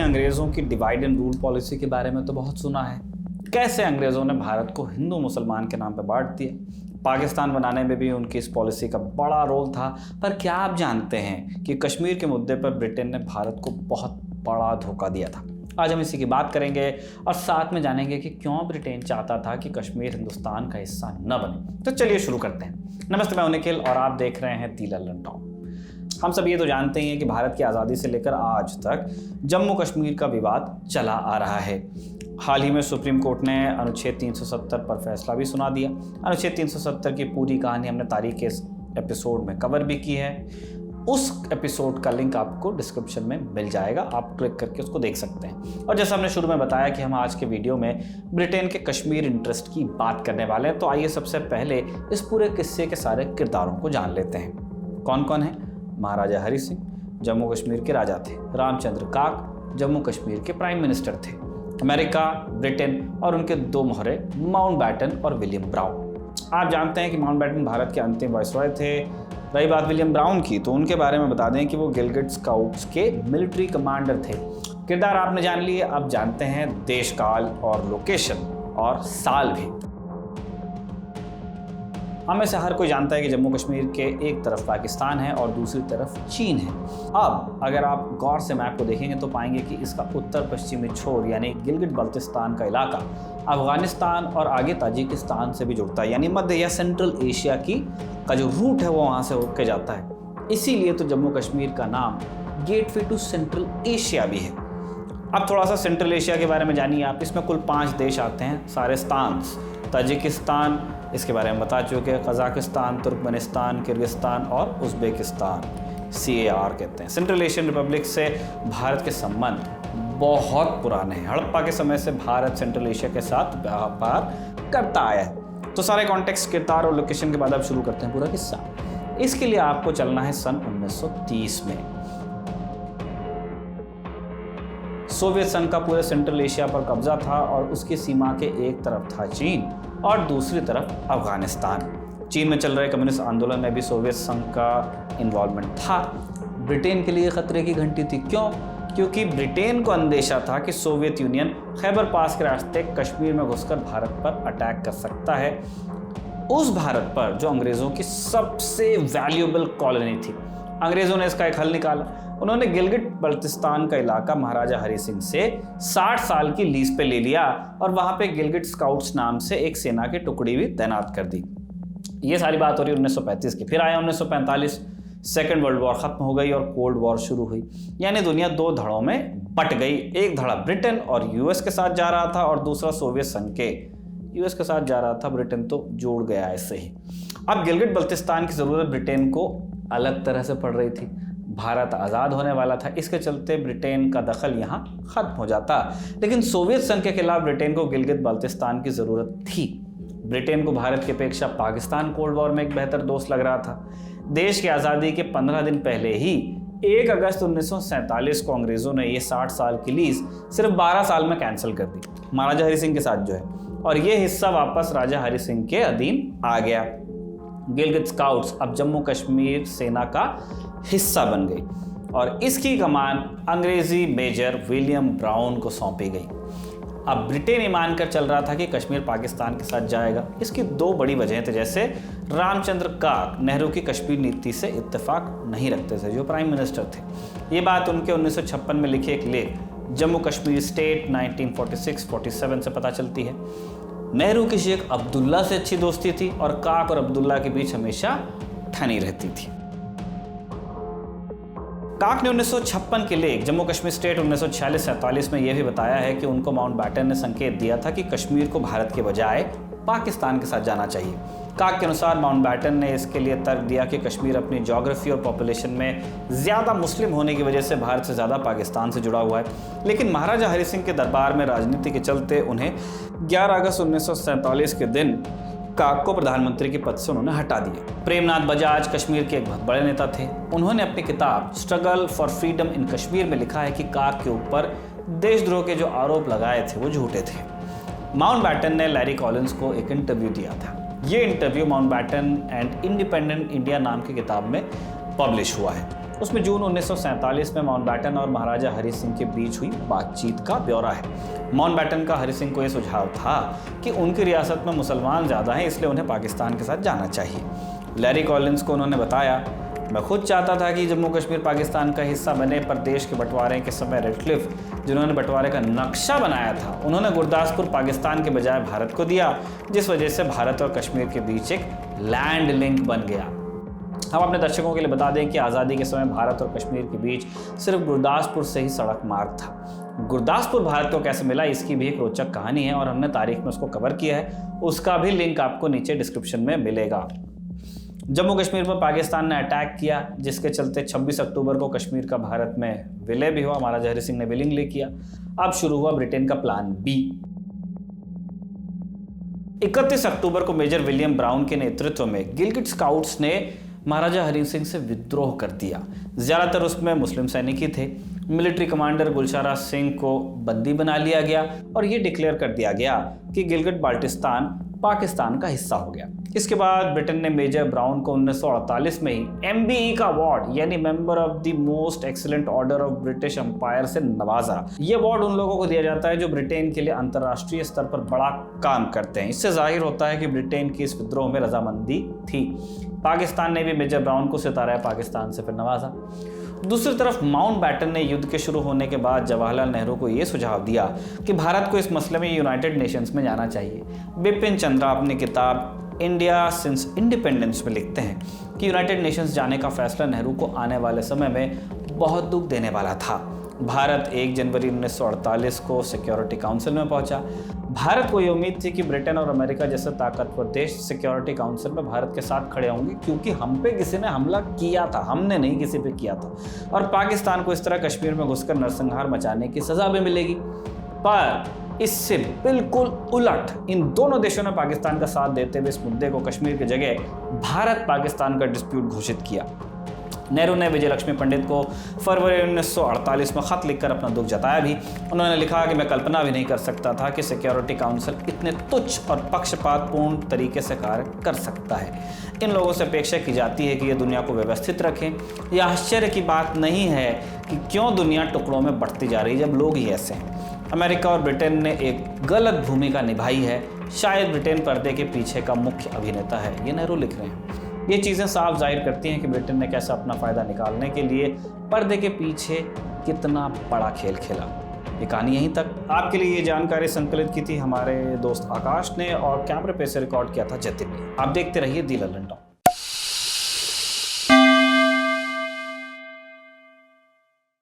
अंग्रेज़ों की divide and rule policy के बारे में तो बहुत सुना है। कैसे अंग्रेज़ों ने भारत को हिंदू मुसलमान के नाम पर बांट दिया। पाकिस्तान बनाने में भी उनकी इस पॉलिसी का बड़ा रोल था। पर क्या आप जानते हैं कि कश्मीर के मुद्दे पर ब्रिटेन ने भारत को बहुत बड़ा धोखा दिया था। आज हम इसी की बात करेंगे और साथ में जानेंगे कि क्यों ब्रिटेन चाहता था कि कश्मीर हिंदुस्तान का हिस्सा न बने। तो चलिए शुरू करते हैं। नमस्ते, मैं हूं निखिल और आप देख रहे हैं दी लंदन टॉक। हम सब ये तो जानते हैं कि भारत की आज़ादी से लेकर आज तक जम्मू कश्मीर का विवाद चला आ रहा है। हाल ही में सुप्रीम कोर्ट ने अनुच्छेद 370 पर फैसला भी सुना दिया। अनुच्छेद 370 की पूरी कहानी हमने तारीख के इस एपिसोड में कवर भी की है। उस एपिसोड का लिंक आपको डिस्क्रिप्शन में मिल जाएगा, आप क्लिक करके उसको देख सकते हैं। और जैसा हमने शुरू में बताया कि हम आज के वीडियो में ब्रिटेन के कश्मीर इंटरेस्ट की बात करने वाले हैं, तो आइए सबसे पहले इस पूरे किस्से के सारे किरदारों को जान लेते हैं। कौन कौन है? महाराजा हरि सिंह जम्मू कश्मीर के राजा थे। रामचंद्र काक जम्मू कश्मीर के प्राइम मिनिस्टर थे। अमेरिका, ब्रिटेन और उनके दो मोहरे माउंटबैटन और विलियम ब्राउन। आप जानते हैं कि माउंटबैटन भारत के अंतिम वाइसरॉय थे। रही बात विलियम ब्राउन की, तो उनके बारे में बता दें कि वो गिलगिट स्काउट्स के मिलिट्री कमांडर थे। किरदार आपने जान लिए, अब जानते हैं देश, काल और लोकेशन और साल भी। हमें से हर कोई जानता है कि जम्मू कश्मीर के एक तरफ पाकिस्तान है और दूसरी तरफ चीन है। अब अगर आप गौर से मैप को देखेंगे तो पाएंगे कि इसका उत्तर पश्चिमी छोर यानी गिलगिट बल्तिस्तान का इलाका अफगानिस्तान और आगे ताजिकिस्तान से भी जुड़ता है, यानी मध्य या सेंट्रल एशिया का जो रूट है वो वहाँ से होकर जाता है। इसीलिए तो जम्मू कश्मीर का नाम गेटवे टू सेंट्रल एशिया भी है। अब थोड़ा सा सेंट्रल एशिया के बारे में जानिए आप। इसमें कुल 5 देश आते हैं, सारे स्थान्स। ताजिकिस्तान, इसके बारे में बता चुके हैं, कजाकिस्तान, तुर्कमेनिस्तान, किर्गिस्तान और उज़्बेकिस्तान, CAR कहते हैं। सेंट्रल एशियन रिपब्लिक से भारत के संबंध बहुत पुराने हैं। हड़प्पा के समय से भारत सेंट्रल एशिया के साथ व्यापार करता आया है। तो सारे कॉन्टेक्स्ट, किरदार और लोकेशन के बाद अब शुरू करते हैं पूरा किस्सा। इसके लिए आपको चलना है सन 1930 में। सोवियत संघ का पूरे सेंट्रल एशिया पर कब्जा था और उसकी सीमा के एक तरफ था चीन और दूसरी तरफ अफगानिस्तान। चीन में चल रहे कम्युनिस्ट आंदोलन में भी सोवियत संघ का इन्वॉल्वमेंट था। ब्रिटेन के लिए खतरे की घंटी थी। क्यों? क्योंकि ब्रिटेन को अंदेशा था कि सोवियत यूनियन खैबर पास के रास्ते कश्मीर में घुसकर भारत पर अटैक कर सकता है, उस भारत पर जो अंग्रेज़ों की सबसे वैल्यूएबल कॉलोनी थी। अंग्रेज़ों ने इसका एक हल निकाला। उन्होंने गिलगिट बल्तिस्तान का इलाका महाराजा हरि सिंह से 60 साल की लीज पे ले लिया और वहाँ पे गिलगिट स्काउट्स नाम से एक सेना की टुकड़ी भी तैनात कर दी। ये सारी बात हो रही है 1935 की। फिर आया 1945, सेकेंड वर्ल्ड वॉर खत्म हो गई और कोल्ड वॉर शुरू हुई, यानी दुनिया 2 धड़ों में बट गई। एक धड़ा ब्रिटेन और यूएस के साथ जा रहा था और दूसरा सोवियत संघ के यूएस के साथ जा रहा था। ब्रिटेन तो जुड़ गया ऐसे ही। अब गिलगिट बल्तिस्तान की ज़रूरत ब्रिटेन को अलग तरह से पड़ रही थी। भारत आज़ाद होने वाला था, इसके चलते ब्रिटेन का दखल यहाँ ख़त्म हो जाता। लेकिन सोवियत संघ के खिलाफ ब्रिटेन को गिलगित बाल्तिस्तान की ज़रूरत थी। ब्रिटेन को भारत की अपेक्षा पाकिस्तान कोल्ड वॉर में एक बेहतर दोस्त लग रहा था। देश की आज़ादी के 15 दिन पहले ही 1 अगस्त 1947 को अंग्रेज़ों ने ये 60 साल की लीज सिर्फ 12 साल में कैंसिल कर दी, महाराजा हरि सिंह के साथ जो है, और ये हिस्सा वापस राजा हरि सिंह के अधीन आ गया। गिलगित स्काउट्स अब जम्मू कश्मीर सेना का हिस्सा बन गई और इसकी कमान अंग्रेजी मेजर विलियम ब्राउन को सौंपी गई। अब ब्रिटेन ये मानकर चल रहा था कि कश्मीर पाकिस्तान के साथ जाएगा। इसकी 2 बड़ी वजहें थे, जैसे रामचंद्र काक नेहरू की कश्मीर नीति से इत्तेफाक नहीं रखते थे, जो प्राइम मिनिस्टर थे। ये बात उनके 1956 में लिखे एक लेख जम्मू कश्मीर स्टेट 1946-47 से पता चलती है। नेहरू की शेख अब्दुल्ला से अच्छी दोस्ती थी और काक और अब्दुल्ला के बीच हमेशा ठनी रहती थी। काक ने 1956 के लेख जम्मू कश्मीर स्टेट 1946-47 में यह भी बताया है कि उनको माउंटबैटन ने संकेत दिया था कि कश्मीर को भारत के बजाय पाकिस्तान के साथ जाना चाहिए। काक के अनुसार माउंटबैटन ने इसके लिए तर्क दिया कि कश्मीर अपनी ज्योग्राफी और पॉपुलेशन में ज़्यादा मुस्लिम होने की वजह से भारत से ज़्यादा पाकिस्तान से जुड़ा हुआ है। लेकिन महाराजा हरि सिंह के दरबार में राजनीति के चलते उन्हें 11 अगस्त 1947 के दिन काक को प्रधानमंत्री के पद से उन्होंने हटा दिया। प्रेमनाथ बजाज कश्मीर के एक बहुत बड़े नेता थे। उन्होंने अपनी किताब स्ट्रगल फॉर फ्रीडम इन कश्मीर में लिखा है कि काक के ऊपर देशद्रोह के जो आरोप लगाए थे वो झूठे थे। माउंटबैटन ने लैरी कॉलिंस को एक इंटरव्यू दिया था। ये interview Mountbatten and independent India नाम की किताब में पब्लिश हुआ है। उसमें जून 1947 में माउंटबेटन और महाराजा हरि सिंह के बीच हुई बातचीत का ब्यौरा है। माउंटबेटन का हरि सिंह को यह सुझाव था कि उनकी रियासत में मुसलमान ज़्यादा हैं, इसलिए उन्हें पाकिस्तान के साथ जाना चाहिए। लैरी कॉलिंस को उन्होंने बताया, मैं खुद चाहता था कि जम्मू कश्मीर पाकिस्तान का हिस्सा बने, पर देश के बंटवारे के समय रेडक्लिफ, जिन्होंने बंटवारे का नक्शा बनाया था, उन्होंने गुरदासपुर पाकिस्तान के बजाय भारत को दिया, जिस वजह से भारत और कश्मीर के बीच एक लैंड लिंक बन गया। हम अपने दर्शकों के लिए बता दें कि आज़ादी के समय भारत और कश्मीर के बीच सिर्फ गुरदासपुर से ही सड़क मार्ग था। गुरदासपुर भारत को कैसे मिला, इसकी भी एक रोचक कहानी है और हमने तारीख में उसको कवर किया है, उसका भी लिंक आपको नीचे डिस्क्रिप्शन में मिलेगा। जम्मू कश्मीर पर पाकिस्तान ने अटैक किया, जिसके चलते 26 अक्टूबर को कश्मीर का भारत में विलय भी हुआ। महाराजा हरि सिंह ने विलिंगली किया। अब शुरू हुआ ब्रिटेन का प्लान बी। 31 अक्टूबर को मेजर विलियम ब्राउन के नेतृत्व में गिलगिट स्काउट्स ने महाराजा हरि सिंह से विद्रोह कर दिया। ज़्यादातर उसमें मुस्लिम सैनिक ही थे। मिलिट्री कमांडर गुलशारा सिंह को बंदी बना लिया गया और ये डिक्लेयर कर दिया गया कि गिलगिट बाल्टिस्तान पाकिस्तान का हिस्सा हो गया। इसके बाद ब्रिटेन ने मेजर ब्राउन को 1948 में ही MBE का अवार्ड यानी member of the most excellent order of British Empire से नवाजा। ये अवार्ड उन लोगों को दिया जाता है जो ब्रिटेन के लिए अंतर्राष्ट्रीय स्तर पर बड़ा काम करते हैं। इससे जाहिर होता है कि ब्रिटेन की इस विद्रोह में रजामंदी थी। पाकिस्तान ने भी मेजर ब्राउन को सितारा पाकिस्तान से फिर नवाजा। दूसरी तरफ माउंटबेटन ने युद्ध के शुरू होने के बाद जवाहरलाल नेहरू को यह सुझाव दिया कि भारत को इस मसले में यूनाइटेड नेशंस में जाना चाहिए। बिपिन चंद्रा अपनी किताब इंडिया सिंस इंडिपेंडेंस में लिखते हैं कि यूनाइटेड नेशंस जाने का फैसला नेहरू को आने वाले समय में बहुत दुख देने वाला था। भारत 1 जनवरी 1948 को सिक्योरिटी काउंसिल में पहुंचा। भारत को ये उम्मीद थी कि ब्रिटेन और अमेरिका जैसे ताकतवर देश सिक्योरिटी काउंसिल में भारत के साथ खड़े होंगे, क्योंकि हम पे किसी ने हमला किया था, हमने नहीं किसी पे किया था, और पाकिस्तान को इस तरह कश्मीर में घुसकर नरसंहार मचाने की सजा भी मिलेगी। पर इससे बिल्कुल उलट इन दोनों देशों ने पाकिस्तान का साथ देते हुए इस मुद्दे को कश्मीर की जगह भारत पाकिस्तान का डिस्प्यूट घोषित किया। नेहरू ने विजय लक्ष्मी पंडित को फरवरी 1948 में खत लिखकर अपना दुख जताया भी। उन्होंने लिखा कि मैं कल्पना भी नहीं कर सकता था कि सिक्योरिटी काउंसिल इतने तुच्छ और पक्षपातपूर्ण तरीके से कार्य कर सकता है। इन लोगों से अपेक्षा की जाती है कि ये दुनिया को व्यवस्थित रखें। यह आश्चर्य की बात नहीं है कि क्यों दुनिया टुकड़ों में बढ़ती जा रही है जब लोग ही ऐसे हैं। अमेरिका और ब्रिटेन ने एक गलत भूमिका निभाई है। शायद ब्रिटेन पर्दे के पीछे का मुख्य अभिनेता है, ये नेहरू लिख रहे हैं। ये चीज़ें साफ जाहिर करती हैं कि ब्रिटेन ने कैसे अपना फ़ायदा निकालने के लिए पर्दे के पीछे कितना बड़ा खेल खेला। ये कहानी यहीं तक। आपके लिए ये जानकारी संकलित की थी हमारे दोस्त आकाश ने और कैमरे पे से रिकॉर्ड किया था जतिन ने। आप देखते रहिए दी लल्लन टॉक।